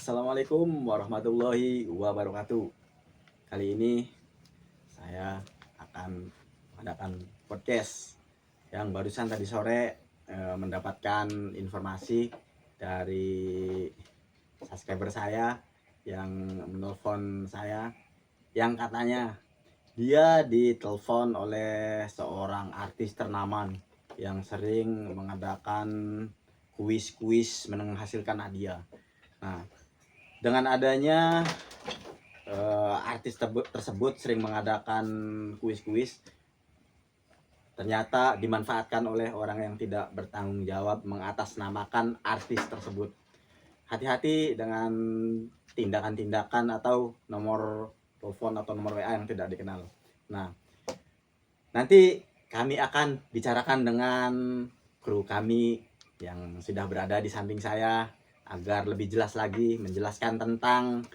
Assalamualaikum warahmatullahi wabarakatuh. Kali ini saya akan mengadakan podcast yang barusan tadi sore mendapatkan informasi dari subscriber saya yang menelpon saya, yang katanya dia ditelepon oleh seorang artis ternama yang sering mengadakan kuis-kuis menghasilkan hadiah. Nah, dengan adanya artis tersebut sering mengadakan kuis-kuis, ternyata dimanfaatkan oleh orang yang tidak bertanggung jawab mengatasnamakan artis tersebut. Hati-hati dengan tindakan-tindakan atau nomor telepon atau nomor WA yang tidak dikenal. Nah, nanti kami akan bicarakan dengan kru kami yang sudah berada di samping saya agar lebih jelas lagi menjelaskan tentang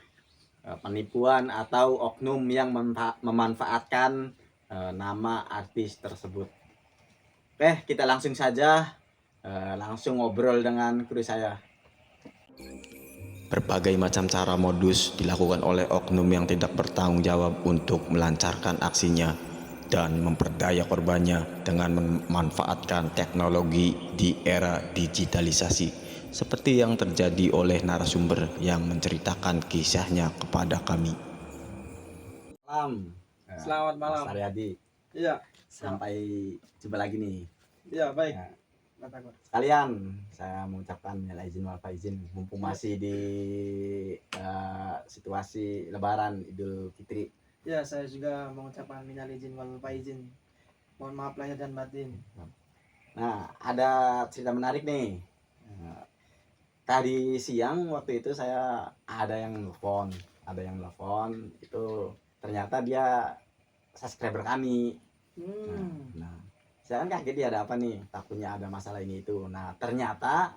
penipuan atau oknum yang memanfaatkan nama artis tersebut. Oke, kita langsung saja langsung ngobrol dengan kru saya. Berbagai macam cara modus dilakukan oleh oknum yang tidak bertanggung jawab untuk melancarkan aksinya dan memperdaya korbannya dengan memanfaatkan teknologi di era digitalisasi, seperti yang terjadi oleh narasumber yang menceritakan kisahnya kepada kami. Malam, Selamat Mas malam. Aryadi. Iya, Sampai jumpa lagi nih. iya baik. Nah, Katakan. sekalian saya mengucapkan minal izin wal faizin mumpung masih di situasi Lebaran Idul Fitri. Ya, saya juga mengucapkan minal izin wal faizin. Mohon maaf lahir dan batin. Nah, ada cerita menarik nih. Tadi siang waktu itu saya ada yang nelfon itu ternyata dia subscriber kami. Nah, saya kan kaget dia ada apa nih, takutnya ada masalah ini itu. Nah, ternyata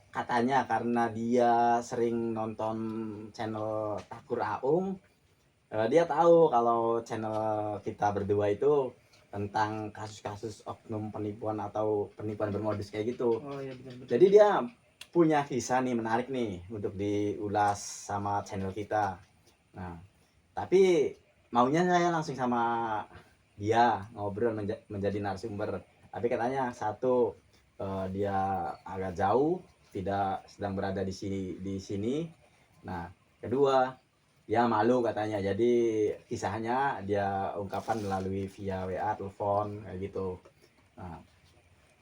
katanya karena dia sering nonton channel Takur Aung, dia tahu kalau channel kita berdua itu tentang kasus-kasus oknum penipuan atau penipuan bermodus kayak gitu. Oh iya benar-benar. Jadi dia punya kisah nih menarik nih untuk diulas sama channel kita. Nah, tapi maunya saya langsung sama dia ngobrol menjadi narasumber. Tapi katanya satu, dia agak jauh, tidak sedang berada di sini. Nah, kedua, ya malu katanya. Jadi kisahnya dia ungkapkan melalui via WA, telepon kayak gitu. Nah,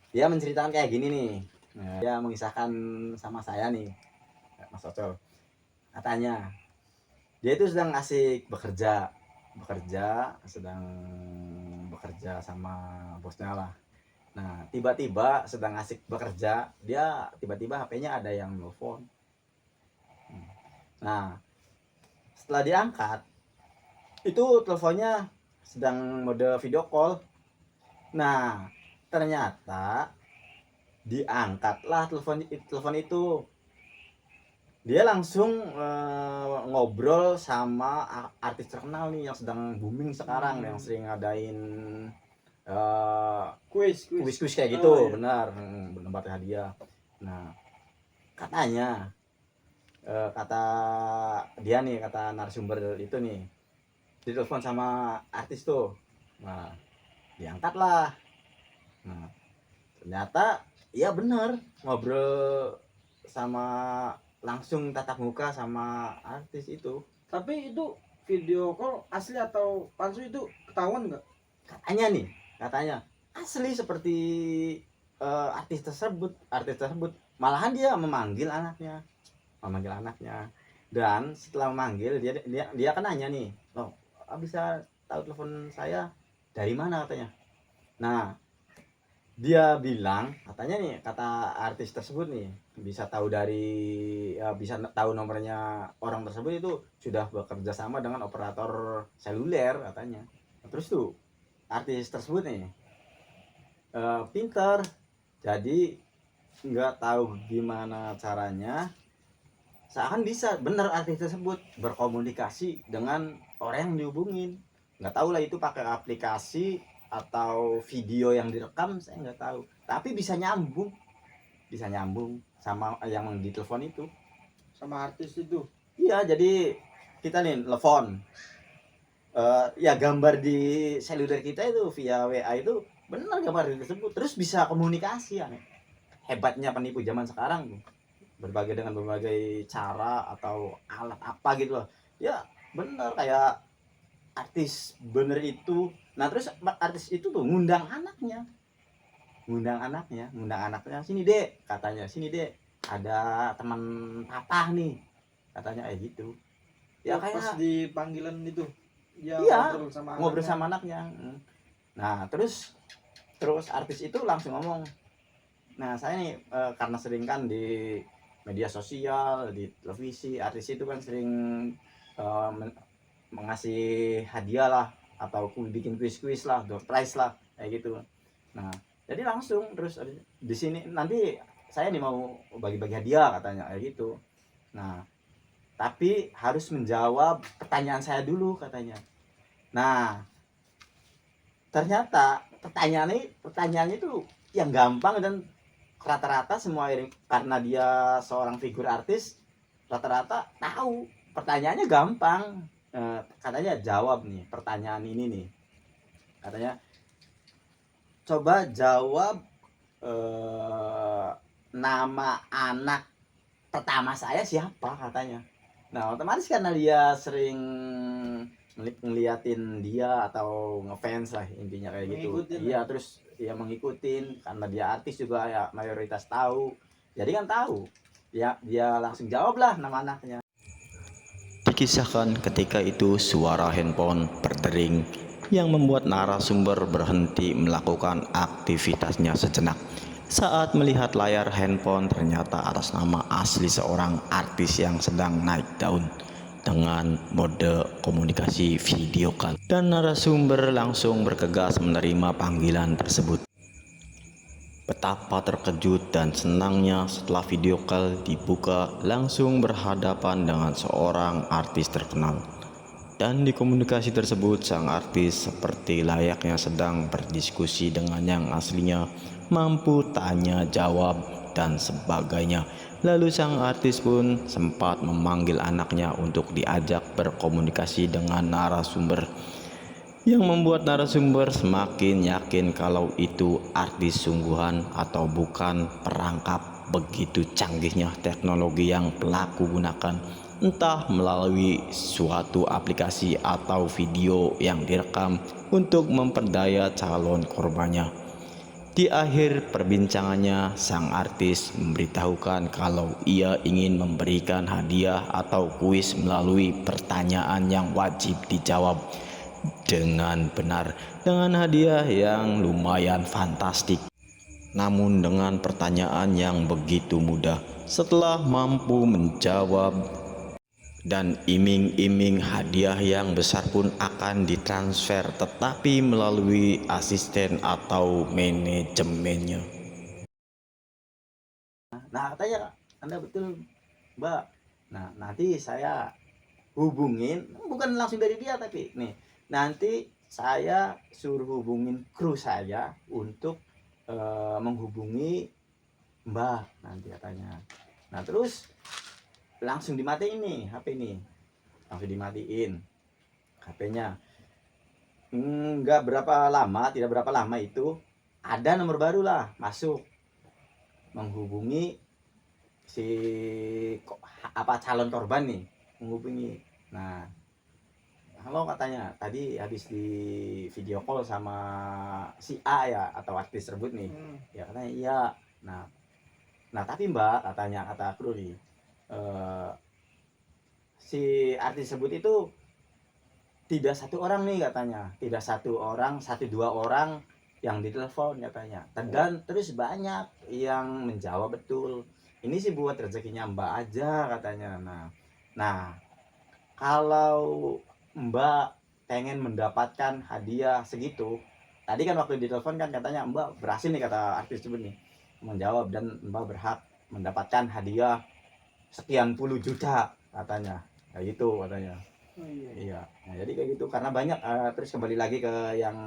dia menceritakan kayak gini nih. Nah, dia mengisahkan sama saya nih, Mas Ocol. Katanya dia itu sedang asik sedang bekerja sama bosnya lah. Nah, tiba-tiba sedang asik bekerja, dia tiba-tiba HP-nya ada yang nelfon. Nah, setelah diangkat, itu teleponnya sedang mode video call. Nah, ternyata diangkatlah telepon itu. Dia langsung ngobrol sama artis terkenal nih yang sedang booming sekarang, yang sering ngadain Kuis. kuis kayak gitu. Oh, iya. Benar, berlembar hadiah. Nah, katanya kata dia nih, kata narasumber itu nih, ditelepon sama artis tuh. Nah, diangkat lah. Nah, ternyata ya bener ngobrol sama langsung tatap muka sama artis itu. Tapi itu video call asli atau palsu itu ketahuan nggak? Katanya asli seperti artis tersebut malahan dia memanggil anaknya, dan setelah memanggil dia kan nanya nih, loh bisa tahu telepon saya dari mana katanya. Nah, dia bilang katanya nih, kata artis tersebut nih, bisa tahu nomornya orang tersebut itu sudah bekerja sama dengan operator seluler katanya. Terus tuh artis tersebut nih pinter, jadi nggak tahu gimana caranya seakan bisa bener artis tersebut berkomunikasi dengan orang yang dihubungin. Nggak tahu lah itu pakai aplikasi atau video yang direkam, saya nggak tahu, tapi bisa nyambung sama yang ditelepon itu. sama artis itu. Iya, jadi kita nih telepon, ya gambar di seluler kita itu via WA itu benar gambar tersebut, terus bisa komunikasi ya. Hebatnya penipu zaman sekarang tuh, dengan berbagai cara atau alat apa gitu loh. Ya bener kayak artis bener itu. Nah terus artis itu tuh ngundang anaknya, sini dek katanya, sini dek ada teman papa nih katanya gitu. Ya Oh, pas kayak di panggilan itu dia iya ngobrol anaknya. sama anaknya. Nah terus artis itu langsung ngomong, nah saya nih karena sering kan di media sosial, di televisi, artis itu kan sering mengasih hadiah lah atau bikin kuis-kuis lah, door prize lah kayak gitu. Nah jadi langsung terus di sini nanti saya nih mau bagi-bagi hadiah katanya kayak gitu. Nah tapi harus menjawab pertanyaan saya dulu katanya. Nah ternyata pertanyaannya itu yang gampang, dan rata-rata semua karena dia seorang figur artis, rata-rata tahu pertanyaannya gampang. Katanya jawab nih pertanyaan ini nih, katanya coba jawab nama anak pertama saya siapa katanya. Nah otomatis karena dia sering ngeliatin dia atau ngefans lah intinya kayak gitu. Mengikutin Iya lah. terus dia mengikutin karena dia artis juga ya, mayoritas tahu, jadi kan tahu ya, dia langsung jawab lah nama anaknya. Dikisahkan ketika itu suara handphone berdering yang membuat narasumber berhenti melakukan aktivitasnya sejenak. Saat melihat layar handphone, ternyata atas nama asli seorang artis yang sedang naik daun dengan mode komunikasi video call, dan narasumber langsung bergegas menerima panggilan tersebut. Betapa terkejut dan senangnya setelah video call dibuka langsung berhadapan dengan seorang artis terkenal. Dan di komunikasi tersebut sang artis seperti layaknya sedang berdiskusi dengan yang aslinya, mampu tanya jawab dan sebagainya. Lalu sang artis pun sempat memanggil anaknya untuk diajak berkomunikasi dengan narasumber, yang membuat narasumber semakin yakin kalau itu artis sungguhan atau bukan perangkap. Begitu canggihnya teknologi yang pelaku gunakan, entah melalui suatu aplikasi atau video yang direkam untuk memperdaya calon korbannya. Di akhir perbincangannya, sang artis memberitahukan kalau ia ingin memberikan hadiah atau kuis melalui pertanyaan yang wajib dijawab dengan benar, dengan hadiah yang lumayan fantastik. Namun dengan pertanyaan yang begitu mudah, setelah mampu menjawab dan iming-iming hadiah yang besar pun akan ditransfer, tetapi melalui asisten atau manajemennya. Nah katanya anda betul mbak, nah nanti saya hubungin, bukan langsung dari dia tapi nih nanti saya suruh hubungin kru saya untuk menghubungi mbak nanti katanya. Nah terus langsung dimatiin nih HP ini, langsung dimatiin HP-nya. Tidak berapa lama itu ada nomor baru lah masuk menghubungi si calon korban nih, menghubungi. Nah halo katanya, tadi habis di video call sama si A ya atau artis tersebut nih. Ya katanya iya. Nah tapi mbak katanya, kata kru nih, si artis tersebut itu tidak satu orang nih katanya, tidak satu orang, satu dua orang yang ditelepon katanya, dan terus banyak yang menjawab betul. Ini sih buat rezekinya mbak aja katanya. Nah kalau mbak pengen mendapatkan hadiah segitu, tadi kan waktu ditelepon kan katanya mbak berhasil nih, kata artis tersebut nih menjawab, dan mbak berhak mendapatkan hadiah sekian puluh juta katanya, kayak gitu katanya. Oh, iya. Iya, nah, jadi kayak gitu karena banyak. Terus kembali lagi ke yang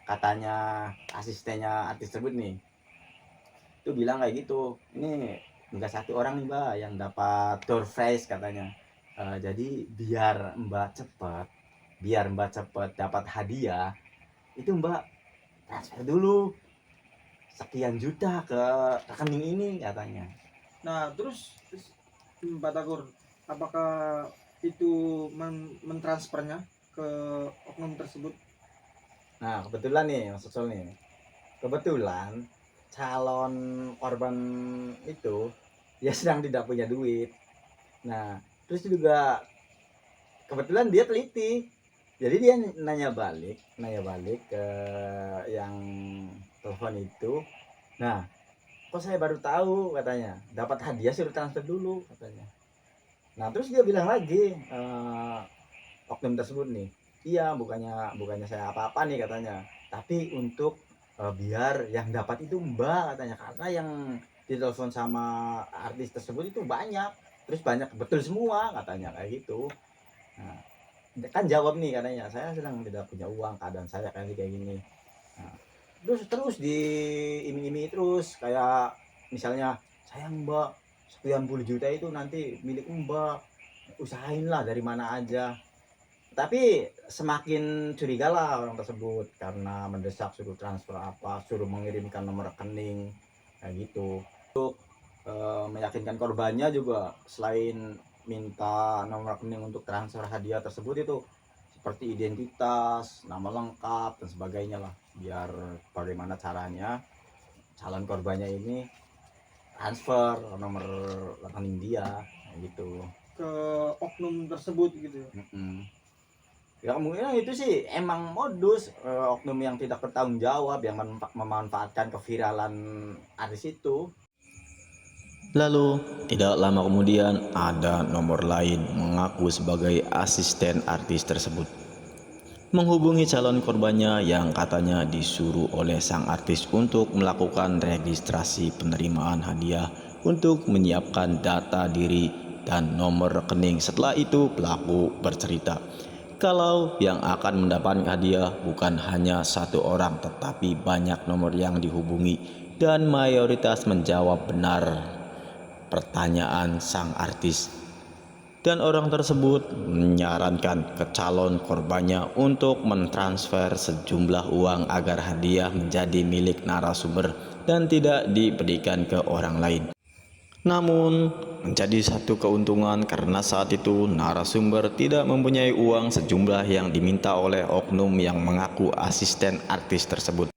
katanya asistennya artis tersebut nih, itu bilang kayak gitu, ini enggak satu orang nih Mbak yang dapat door prize katanya. Jadi biar Mbak cepet dapat hadiah, itu Mbak transfer dulu sekian juta ke rekening ini katanya. Nah, terus Pak Takur, apakah itu mentransfernya ke oknum tersebut? Nah, kebetulan nih Mas Ucul nih. Kebetulan calon korban itu dia sedang tidak punya duit. Nah, terus juga kebetulan dia teliti. Jadi dia nanya balik ke yang telepon itu. Nah, kok saya baru tahu katanya, dapat hadiah suruh transfer dulu katanya. Nah, terus dia bilang lagi oknum tersebut nih, iya bukannya bukannya saya apa-apa nih katanya, tapi untuk biar yang dapat itu Mbak katanya, karena yang ditelepon sama artis tersebut itu banyak, terus banyak betul semua katanya kayak gitu. Nah, kan jawab nih katanya, saya sedang tidak punya uang, keadaan saya kayak gini. Nah, terus terus diiming-imingi terus, kayak misalnya, sayang Mbak, sekian puluh juta itu nanti milik Mbak, usahain lah dari mana aja. Tapi semakin curiga lah orang tersebut karena mendesak suruh transfer apa, suruh mengirimkan nomor rekening kayak gitu. Meyakinkan korbannya juga, selain minta nomor rekening untuk transfer hadiah tersebut, itu seperti identitas, nama lengkap dan sebagainya lah, biar bagaimana caranya calon korbannya ini transfer nomor rekening dia kayak gitu. Ke oknum tersebut gitu ya. Ya kemungkinan itu sih emang modus oknum yang tidak bertanggung jawab yang memanfaatkan keviralan artis itu. Lalu, tidak lama kemudian ada nomor lain mengaku sebagai asisten artis tersebut. Menghubungi calon korbannya yang katanya disuruh oleh sang artis untuk melakukan registrasi penerimaan hadiah untuk menyiapkan data diri dan nomor rekening. Setelah itu pelaku bercerita kalau yang akan mendapatkan hadiah bukan hanya satu orang tetapi banyak nomor yang dihubungi dan mayoritas menjawab benar pertanyaan sang artis, dan orang tersebut menyarankan ke calon korbannya untuk mentransfer sejumlah uang agar hadiah menjadi milik narasumber dan tidak diberikan ke orang lain. Namun, menjadi satu keuntungan karena saat itu narasumber tidak mempunyai uang sejumlah yang diminta oleh oknum yang mengaku asisten artis tersebut.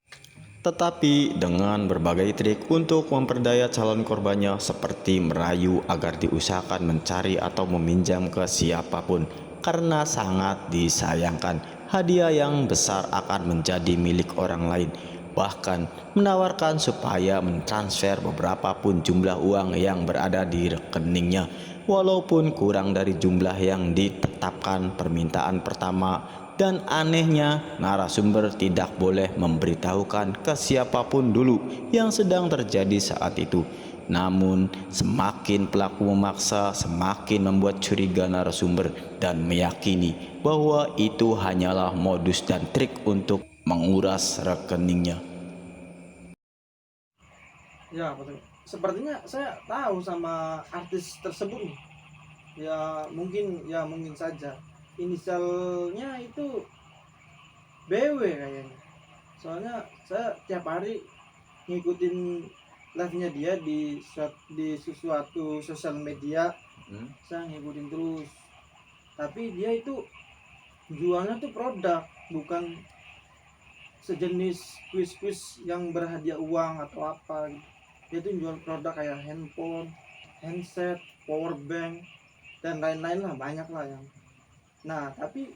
Tetapi dengan berbagai trik untuk memperdaya calon korbannya seperti merayu agar diusahakan mencari atau meminjam ke siapapun karena sangat disayangkan hadiah yang besar akan menjadi milik orang lain. Bahkan menawarkan supaya mentransfer beberapa pun jumlah uang yang berada di rekeningnya walaupun kurang dari jumlah yang ditetapkan permintaan pertama. Dan anehnya, narasumber tidak boleh memberitahukan ke siapapun dulu yang sedang terjadi saat itu. Namun, semakin pelaku memaksa, semakin membuat curiga narasumber dan meyakini bahwa itu hanyalah modus dan trik untuk menguras rekeningnya. Ya, betul. Sepertinya saya tahu sama artis tersebut nih. Ya mungkin saja inisialnya itu BW kayaknya. Soalnya saya tiap hari ngikutin live-nya dia di sesuatu sosial media. Saya ngikutin terus. Tapi dia itu jualnya tuh produk, bukan sejenis kuis-kuis yang berhadiah uang atau apa gitu. Dia tuh jual produk kayak handphone, handset, power bank, dan lain-lain lah, banyak lah yang. Nah, tapi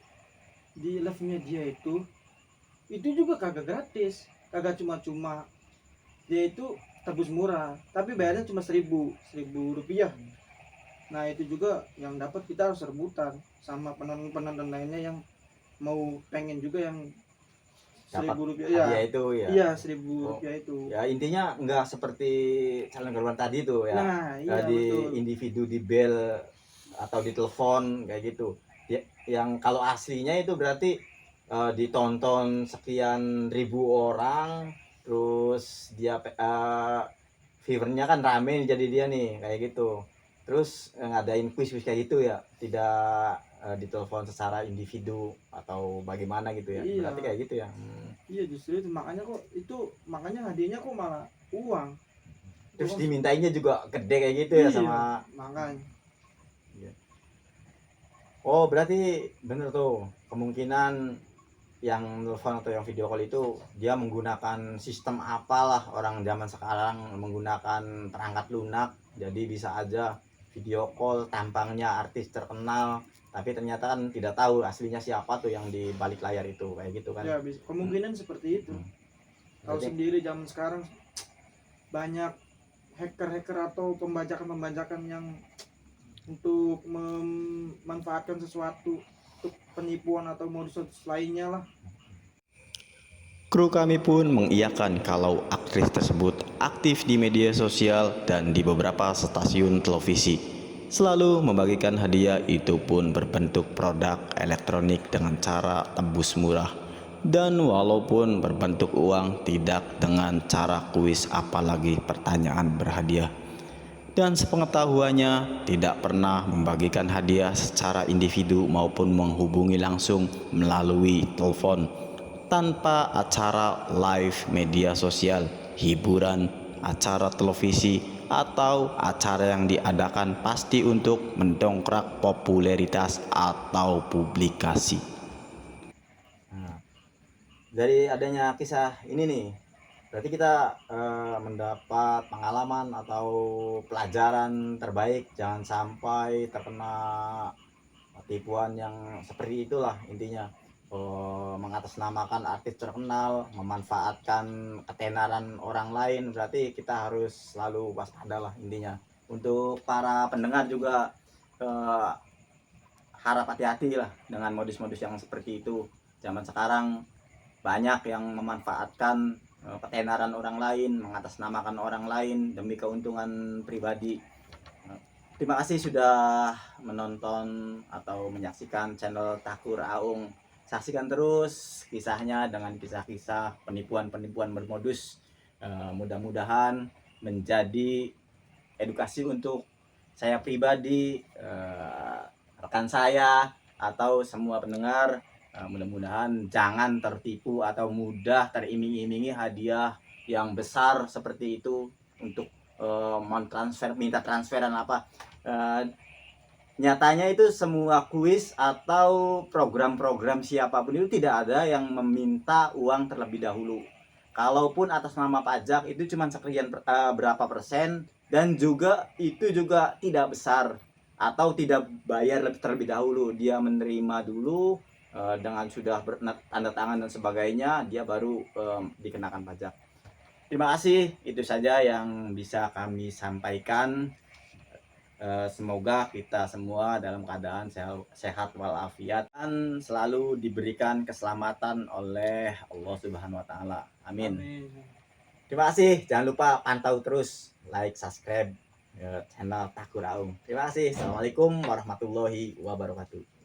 di live-nya dia itu juga kagak gratis, kagak cuma-cuma. Dia itu tebus murah, tapi bayarnya cuma 1000 rupiah. Nah, itu juga yang dapat kita harus rebutan sama penonton-penonton lainnya yang mau pengen juga yang Dapat 1000 rupiah. hadiah itu ya. Iya, 1000 Oh, rupiah itu. ya intinya nggak seperti calon korban tadi tuh ya. Nah, iya Di betul. individu di bel atau di telepon kayak gitu. Ya, yang kalau aslinya itu berarti ditonton sekian ribu orang, terus dia viewernya kan rame nih, jadi dia nih kayak gitu. Terus ngadain kuis kayak gitu ya, tidak ditelepon secara individu atau bagaimana gitu ya, Iya, berarti kayak gitu ya. iya justru itu makanya hadiahnya kok malah uang. Itu Terus kan dimintainya juga gede kayak gitu ya iya, sama. makanya. Oh berarti bener tuh, kemungkinan yang telepon atau yang video call itu dia menggunakan sistem apalah, orang zaman sekarang menggunakan perangkat lunak, jadi bisa aja video call tampangnya artis terkenal tapi ternyata kan tidak tahu aslinya siapa tuh yang di balik layar itu, kayak gitu kan. Ya, kemungkinan seperti itu. Hmm. Tahu Berarti sendiri zaman sekarang banyak hacker-hacker atau pembajakan-pembajakan yang untuk memanfaatkan sesuatu untuk penipuan atau modus lainnya lah. Kru kami pun mengiyakan kalau aktris tersebut aktif di media sosial dan di beberapa stasiun televisi. Selalu membagikan hadiah, itu pun berbentuk produk elektronik dengan cara tebus murah. Dan walaupun berbentuk uang, tidak dengan cara kuis apalagi pertanyaan berhadiah. Dan sepengetahuannya tidak pernah membagikan hadiah secara individu maupun menghubungi langsung melalui telepon, tanpa acara live media sosial, hiburan, acara televisi, atau acara yang diadakan pasti untuk mendongkrak popularitas atau publikasi. nah, dari adanya kisah ini nih, berarti kita mendapat pengalaman atau pelajaran terbaik, jangan sampai terkena tipuan yang seperti itulah intinya. Mengatasnamakan artis terkenal, memanfaatkan ketenaran orang lain, berarti kita harus selalu waspada lah intinya. Untuk para pendengar juga harap hati-hati lah dengan modus-modus yang seperti itu. Zaman sekarang banyak yang memanfaatkan ketenaran orang lain, mengatasnamakan orang lain demi keuntungan pribadi. Terima kasih sudah menonton atau menyaksikan channel Takur Aung. Saksikan terus kisahnya dengan kisah-kisah penipuan-penipuan bermodus. Mudah-mudahan menjadi edukasi untuk saya pribadi, rekan saya, atau semua pendengar. Mudah-mudahan jangan tertipu atau mudah teriming-imingi hadiah yang besar seperti itu untuk minta transferan apa. Nyatanya itu semua kuis atau program-program siapapun itu tidak ada yang meminta uang terlebih dahulu. Kalaupun atas nama pajak itu cuma sekian berapa persen, dan juga itu juga tidak besar atau tidak bayar terlebih dahulu. Dia menerima dulu dengan sudah tanda tangan dan sebagainya, dia baru dikenakan pajak. Terima kasih, itu saja yang bisa kami sampaikan. Semoga kita semua dalam keadaan sehat walafiat dan selalu diberikan keselamatan oleh Allah Subhanahu wa taala. Amin. Amin. Terima kasih. Jangan lupa pantau terus, like, subscribe channel Takur Aung. Terima kasih. Assalamualaikum warahmatullahi wabarakatuh.